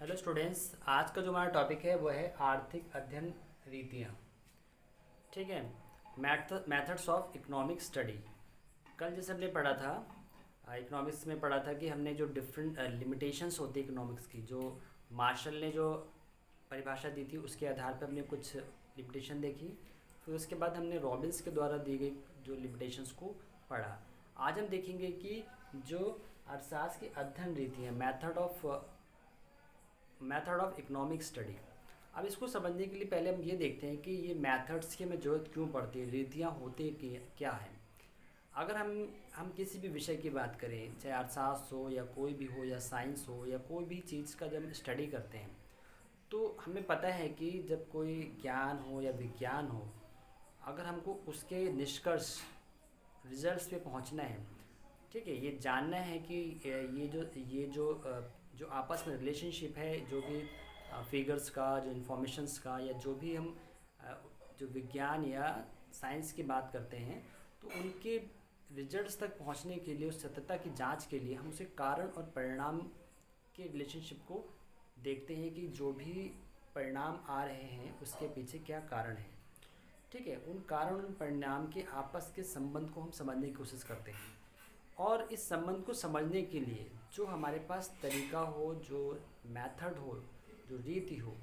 Hello students, आज का जो हमारा टॉपिक है वो है आर्थिक अध्ययन रीतियाँ। ठीक है। Methods of economic study. कल जैसे हमने पढ़ा था, इकोनॉमिक्स में पढ़ा था कि हमने जो डिफरेंट लिमिटेशंस होती है इकोनॉमिक्स की, जो मार्शल ने जो परिभाषा दी थी उसके आधार पर हमने कुछ लिमिटेशन देखी। फिर उसके बाद हमने रॉबिन्स के द्वारा दी गई जो लिमिटेशंस को पढ़ा। आज हम देखेंगे कि जो अर्थशास्त्र की अध्ययन रीति है, मेथड ऑफ इकोनॉमिक स्टडी। अब इसको समझने के लिए पहले हम ये देखते हैं कि ये मेथड्स की हमें ज़रूरत क्यों पड़ती है, रीतियाँ होती कि क्या है। अगर हम किसी भी विषय की बात करें, चाहे अर्थशास्त्र हो या कोई भी हो या साइंस हो या कोई भी चीज़ का जब हम स्टडी करते हैं तो हमें पता है कि जब कोई ज्ञान हो या विज्ञान हो, अगर हमको उसके निष्कर्ष रिजल्ट्स पे पहुंचना है, ठीक है, ये जानना है कि जो आपस में रिलेशनशिप है, जो भी फिगर्स का, जो इन्फॉर्मेशंस का, या जो भी हम अ, जो विज्ञान या साइंस की बात करते हैं, तो उनके रिजल्ट्स तक पहुंचने के लिए, उस सत्यता की जांच के लिए हम उसे कारण और परिणाम के रिलेशनशिप को देखते हैं कि जो भी परिणाम आ रहे हैं उसके पीछे क्या कारण है। ठीक है, उन कारण और परिणाम के आपस के संबंध को हम समझने की कोशिश करते हैं। और इस संबंध को समझने के लिए जो हमारे पास तरीका हो, जो मेथड हो, जो रीति हो,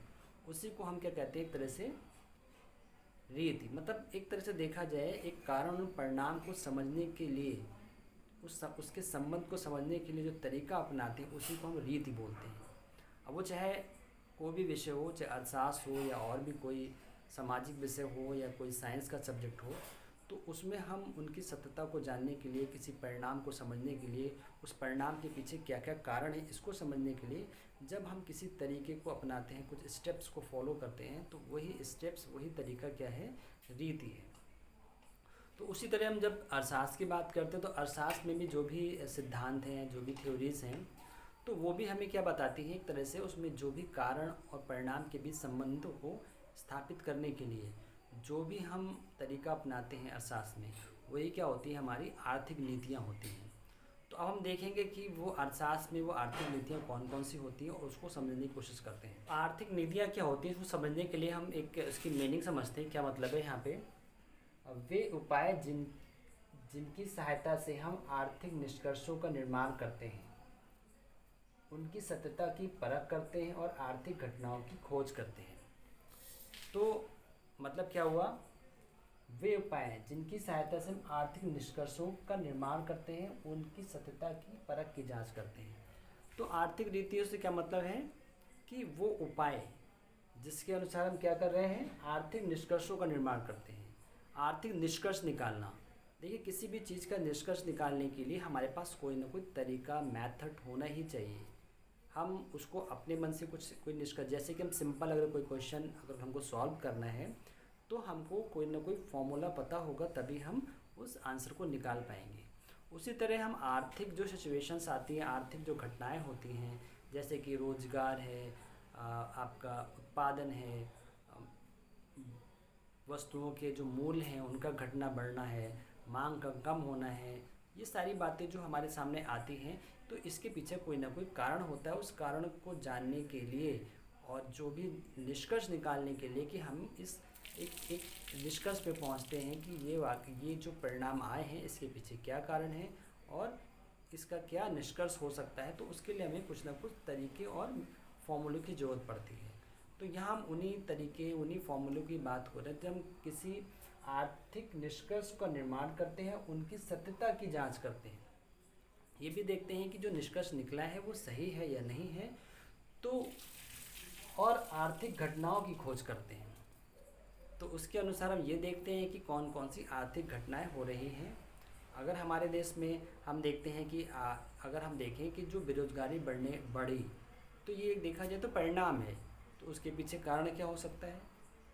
उसी को हम क्या कहते हैं, एक तरह से रीति। मतलब एक तरह से देखा जाए, एक कारण और परिणाम को समझने के लिए, उसके संबंध को समझने के लिए जो तरीका अपनाते हैं उसी को हम रीति बोलते हैं। अब वो चाहे कोई भी विषय हो, चाहे अर्थशास्त्र हो या और भी कोई सामाजिक विषय हो या कोई साइंस का सब्जेक्ट हो, तो उसमें हम उनकी सत्यता को जानने के लिए, किसी परिणाम को समझने के लिए, उस परिणाम के पीछे क्या क्या कारण है इसको समझने के लिए जब हम किसी तरीके को अपनाते हैं, कुछ स्टेप्स को फॉलो करते हैं, तो वही स्टेप्स, वही तरीका क्या है, रीति है। तो उसी तरह हम जब अर्थशास्त्र की बात करते हैं तो अर्थशास्त्र में भी जो भी सिद्धांत हैं, जो भी थ्योरीज हैं, तो वो भी हमें क्या बताती हैं, एक तरह से उसमें जो भी कारण और परिणाम के बीच संबंधों को स्थापित करने के लिए जो भी हम तरीका अपनाते हैं अर्थशास्त्र में, वही क्या होती है, हमारी आर्थिक नीतियाँ होती हैं। तो अब हम देखेंगे कि वो अर्थशास्त्र में वो आर्थिक नीतियाँ कौन कौन सी होती हैं और उसको समझने की कोशिश करते हैं। आर्थिक नीतियाँ क्या होती हैं उसको समझने के लिए हम एक इसकी मीनिंग समझते हैं, क्या मतलब है यहाँ पे। वे उपाय जिनकी सहायता से हम आर्थिक निष्कर्षों का निर्माण करते हैं, उनकी सत्यता की परख करते हैं और आर्थिक घटनाओं की खोज करते हैं। तो मतलब क्या हुआ, वे उपाय हैं जिनकी सहायता से हम आर्थिक निष्कर्षों का निर्माण करते हैं, उनकी सत्यता की परख की जांच करते हैं। तो आर्थिक रीतियों से क्या मतलब है कि वो उपाय जिसके अनुसार हम क्या कर रहे हैं, आर्थिक निष्कर्षों का निर्माण करते हैं। आर्थिक निष्कर्ष निकालना, देखिए किसी भी चीज़ का निष्कर्ष निकालने के लिए हमारे पास कोई ना कोई तरीका, मेथड होना ही चाहिए। हम उसको अपने मन से कोई निष्कर्ष, जैसे कि हम सिंपल अगर कोई क्वेश्चन अगर हमको सॉल्व करना है तो हमको कोई ना कोई फॉर्मूला पता होगा, तभी हम उस आंसर को निकाल पाएंगे। उसी तरह हम आर्थिक जो सिचुएशंस आती हैं, आर्थिक जो घटनाएं होती हैं, जैसे कि रोजगार है, आपका उत्पादन है, वस्तुओं के जो मूल्य हैं उनका घटना बढ़ना है, मांग का कम होना है, ये सारी बातें जो हमारे सामने आती हैं, तो इसके पीछे कोई ना कोई कारण होता है। उस कारण को जानने के लिए और जो भी निष्कर्ष निकालने के लिए कि हम इस एक निष्कर्ष पे पहुंचते हैं कि ये जो परिणाम आए हैं इसके पीछे क्या कारण है और इसका क्या निष्कर्ष हो सकता है, तो उसके लिए हमें कुछ ना कुछ तरीके और फॉर्मूलों की ज़रूरत पड़ती है। तो यहाँ हम उन्हीं तरीके, उन्हीं फॉर्मूलों की बात हो रहे हैं। जब हम किसी आर्थिक निष्कर्ष का निर्माण करते हैं, उनकी सत्यता की जांच करते हैं, ये भी देखते हैं कि जो निष्कर्ष निकला है वो सही है या नहीं है, तो और आर्थिक घटनाओं की खोज करते हैं। तो उसके अनुसार हम ये देखते हैं कि कौन कौन सी आर्थिक घटनाएं हो रही हैं। अगर हमारे देश में हम देखते हैं कि अगर हम देखें कि जो बेरोज़गारी बढ़ी, तो ये एक देखा जाए तो परिणाम है। तो उसके पीछे कारण क्या हो सकता है,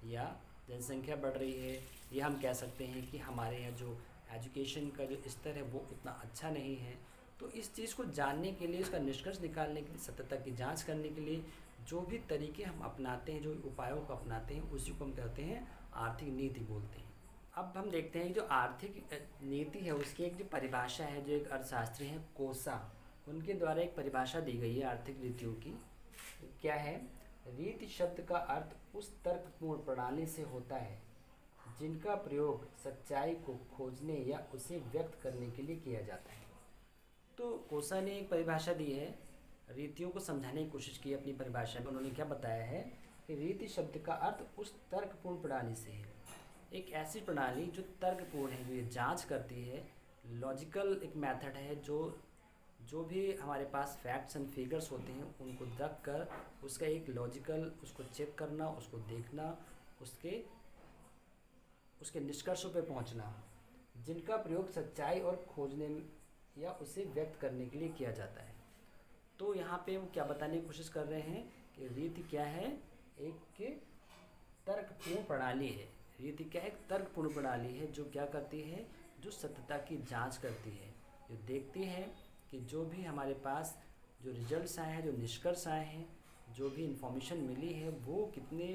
या जनसंख्या बढ़ रही है, या हम कह सकते हैं कि हमारे यहाँ जो एजुकेशन का जो स्तर है वो उतना अच्छा नहीं है। तो इस चीज़ को जानने के लिए, इसका निष्कर्ष निकालने के लिए, सत्यता की जांच करने के लिए जो भी तरीके हम अपनाते हैं, जो उपायों को अपनाते हैं, उसी को हम कहते हैं आर्थिक नीति बोलते हैं। अब हम देखते हैं कि जो आर्थिक नीति है उसकी एक जो परिभाषा है, जो एक अर्थशास्त्री हैं कोसा, उनके द्वारा एक परिभाषा दी गई है आर्थिक नीतियों की। क्या है? रीति शब्द का अर्थ उस तर्कपूर्ण प्रणाली से होता है जिनका प्रयोग सच्चाई को खोजने या उसे व्यक्त करने के लिए किया जाता है। तो कोसा ने एक परिभाषा दी है, रीतियों को समझाने की कोशिश की अपनी परिभाषा में। उन्होंने क्या बताया है कि रीति शब्द का अर्थ उस तर्कपूर्ण प्रणाली से है, एक ऐसी प्रणाली जो तर्कपूर्ण है, जो ये जांच करती है, लॉजिकल एक मेथड है, जो भी हमारे पास फैक्ट्स एंड फिगर्स होते हैं उनको रख कर उसका एक लॉजिकल उसको चेक करना, उसको देखना, उसके निष्कर्षों पे पहुंचना, जिनका प्रयोग सच्चाई और खोजने या उसे व्यक्त करने के लिए किया जाता है। तो यहाँ पे वो क्या बताने की कोशिश कर रहे हैं कि रीति क्या है? एक तर्कपूर्ण प्रणाली है। रीति क्या है? एक तर्कपूर्ण प्रणाली है जो क्या करती है? जो सत्यता की जांच करती है, जो देखती है कि जो भी हमारे पास जो रिजल्ट्स आए हैं, जो निष्कर्ष आए हैं, जो भी इंफॉर्मेशन मिली है वो कितने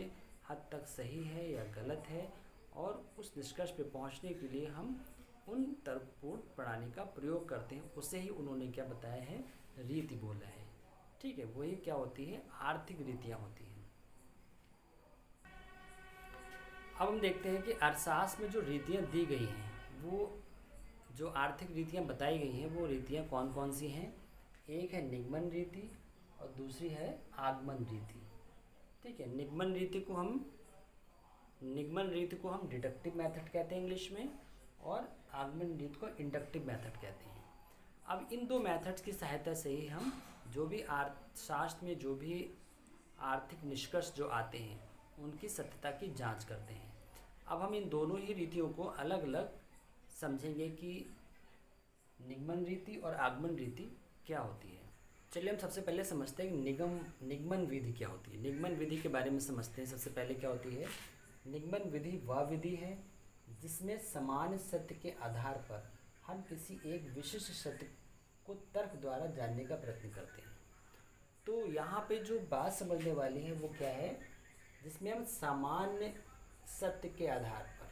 हद तक सही है या गलत है, और उस निष्कर्ष पे पहुंचने के लिए हम उन तर्कपूर्ण प्रणाली का प्रयोग करते हैं। उसे ही उन्होंने क्या बताया है? रीति बोला है। ठीक है, वही क्या होती है? आर्थिक रीतियाँ होती हैं। अब हम देखते हैं कि अर्थशास्त्र में जो रीतियाँ दी गई हैं, वो जो आर्थिक रीतियाँ बताई गई हैं वो रीतियाँ कौन कौन सी हैं? एक है निगमन रीति और दूसरी है आगमन रीति। ठीक है, निगमन रीति को हम डिडक्टिव मेथड कहते हैं इंग्लिश में, और आगमन रीति को इंडक्टिव मेथड कहते हैं। अब इन दो मेथड्स की सहायता से ही हम जो भी अर्थशास्त्र में जो भी आर्थिक निष्कर्ष जो आते हैं उनकी सत्यता की जांच करते हैं। अब हम इन दोनों ही रीतियों को अलग अलग समझेंगे कि निगमन रीति और आगमन रीति क्या होती है। चलिए हम सबसे पहले समझते हैं कि निगमन विधि क्या होती है। निगमन विधि के बारे में समझते हैं। सबसे पहले क्या होती है? निगमन विधि वह विधि है जिसमें समान सत्य के आधार पर हम किसी एक विशिष्ट सत्य को तर्क द्वारा जानने का प्रयत्न करते हैं। तो यहाँ पे जो बात समझने वाली है वो क्या है? जिसमें हम सामान्य सत्य के आधार पर,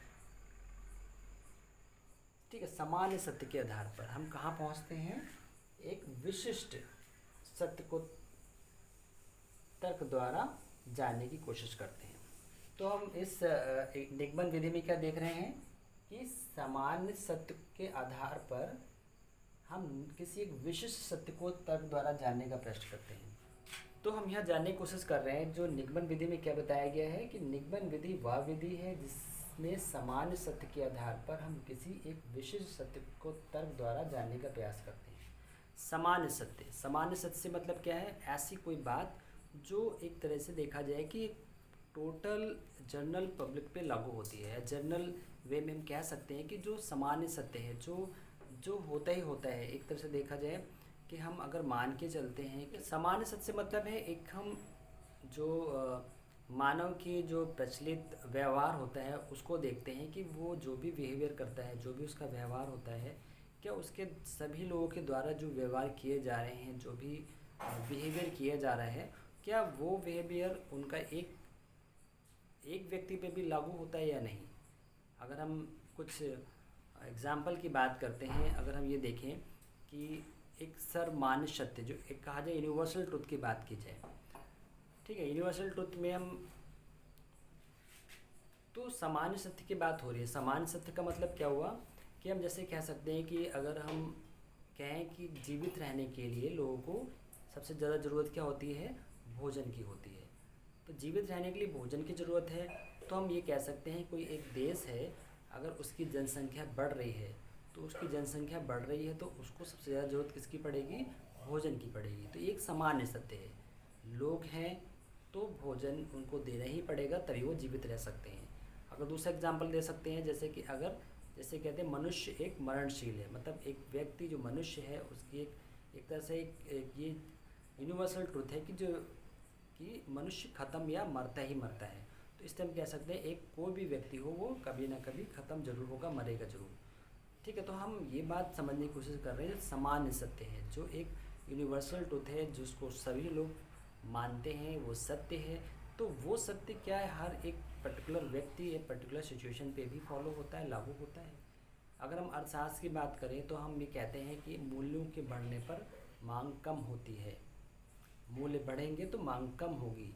ठीक है, सामान्य सत्य के आधार पर हम कहाँ पहुँचते हैं? एक विशिष्ट सत्य को तर्क द्वारा जानने की कोशिश करते हैं। तो हम इस निगमन विधि में क्या देख रहे हैं कि सामान्य सत्य के आधार पर हम किसी एक विशिष्ट सत्य को तर्क द्वारा जानने का प्रयास करते हैं। तो हम यहाँ जानने की कोशिश कर रहे हैं जो निगमन विधि में क्या बताया गया है कि निगमन विधि वह विधि है जिसमें सामान्य सत्य के आधार पर हम किसी एक विशिष्ट सत्य को तर्क द्वारा जानने का प्रयास करते हैं। सामान्य सत्य से मतलब क्या है? ऐसी कोई बात जो एक तरह से देखा जाए कि टोटल जनरल पब्लिक पे लागू होती है। जनरल वे में हम कह सकते हैं कि जो सामान्य सत्य है, जो होता ही होता है। एक तरह से देखा जाए कि हम अगर मान के चलते हैं कि सामान्य सत्य से मतलब है एक हम जो मानव की जो प्रचलित व्यवहार होता है उसको देखते हैं कि वो जो भी बिहेवियर करता है, जो भी उसका व्यवहार होता है, क्या उसके सभी लोगों के द्वारा जो व्यवहार किए जा रहे हैं, जो भी बिहेवियर किया जा रहा है, क्या वो बिहेवियर उनका एक व्यक्ति पे भी लागू होता है या नहीं। अगर हम कुछ एग्जाम्पल की बात करते हैं, अगर हम ये देखें कि एक सर्वमान्य सत्य जो एक कहा जाए यूनिवर्सल ट्रुथ की बात की जाए, ठीक है, यूनिवर्सल ट्रुथ में हम तो सामान्य सत्य की बात हो रही है। सामान्य सत्य का मतलब क्या हुआ कि हम जैसे कह सकते हैं कि अगर हम कहें कि जीवित रहने के लिए लोगों को सबसे ज़्यादा ज़रूरत क्या होती है? भोजन की होती है। तो जीवित रहने के लिए भोजन की ज़रूरत है, तो हम ये कह सकते हैं कोई एक देश है, अगर उसकी जनसंख्या बढ़ रही है, तो उसकी जनसंख्या बढ़ रही है तो उसको सबसे ज़्यादा ज़रूरत किसकी पड़ेगी? भोजन की पड़ेगी। तो एक सामान्य सत्य है, लोग हैं तो भोजन उनको देना ही पड़ेगा तभी वो जीवित रह सकते हैं। अगर दूसरा एग्जाम्पल दे सकते हैं जैसे कि जैसे कहते हैं मनुष्य एक मरणशील है, मतलब एक व्यक्ति जो मनुष्य है उसकी एक तरह से एक ये यूनिवर्सल ट्रुथ है कि मनुष्य ख़त्म या मरता ही मरता है। तो इस तरह कह सकते हैं एक कोई भी व्यक्ति हो वो कभी ना कभी ख़त्म जरूर होगा, मरेगा जरूर। ठीक है, तो हम ये बात समझने की कोशिश कर रहे हैं सामान्य सत्य है, जो एक यूनिवर्सल ट्रुथ है जिसको सभी लोग मानते हैं, वो सत्य है। तो वो सत्य क्या है? हर एक पर्टिकुलर व्यक्ति या पर्टिकुलर सिचुएशन पे भी फॉलो होता है, लागू होता है। अगर हम अर्थशास्त्र की बात करें तो हम ये कहते हैं कि मूल्यों के बढ़ने पर मांग कम होती है। मूल्य बढ़ेंगे तो मांग कम होगी।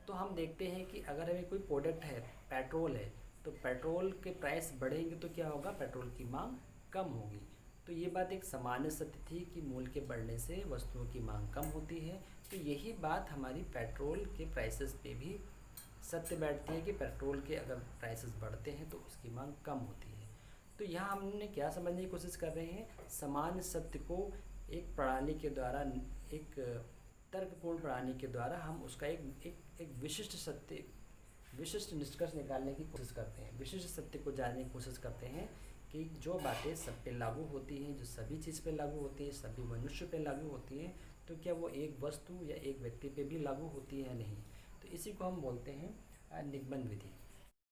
तो हम देखते हैं कि अगर हमें कोई प्रोडक्ट है, पेट्रोल है, तो पेट्रोल के प्राइस बढ़ेंगे तो क्या होगा, पेट्रोल की मांग कम होगी। तो ये बात एक सामान्य सत्य थी कि मूल्य के बढ़ने से वस्तुओं की मांग कम होती है। तो यही बात हमारी पेट्रोल के प्राइसेस पे भी सत्य बैठती है कि पेट्रोल के अगर प्राइसेस बढ़ते हैं तो उसकी मांग कम होती है। तो यहाँ हमने क्या समझने की कोशिश कर रहे हैं, सामान्य सत्य को एक प्रणाली के द्वारा, एक तर्कपूर्ण प्रणाली के द्वारा हम उसका एक विशिष्ट सत्य, विशिष्ट निष्कर्ष निकालने की कोशिश करते हैं, विशिष्ट सत्य को जानने की कोशिश करते हैं कि जो बातें सब पे लागू होती हैं, जो सभी चीज़ पे लागू होती है, सभी मनुष्य पे लागू होती हैं, तो क्या वो एक वस्तु या एक व्यक्ति पे भी लागू होती है या नहीं। तो इसी को हम बोलते हैं निगमन विधि।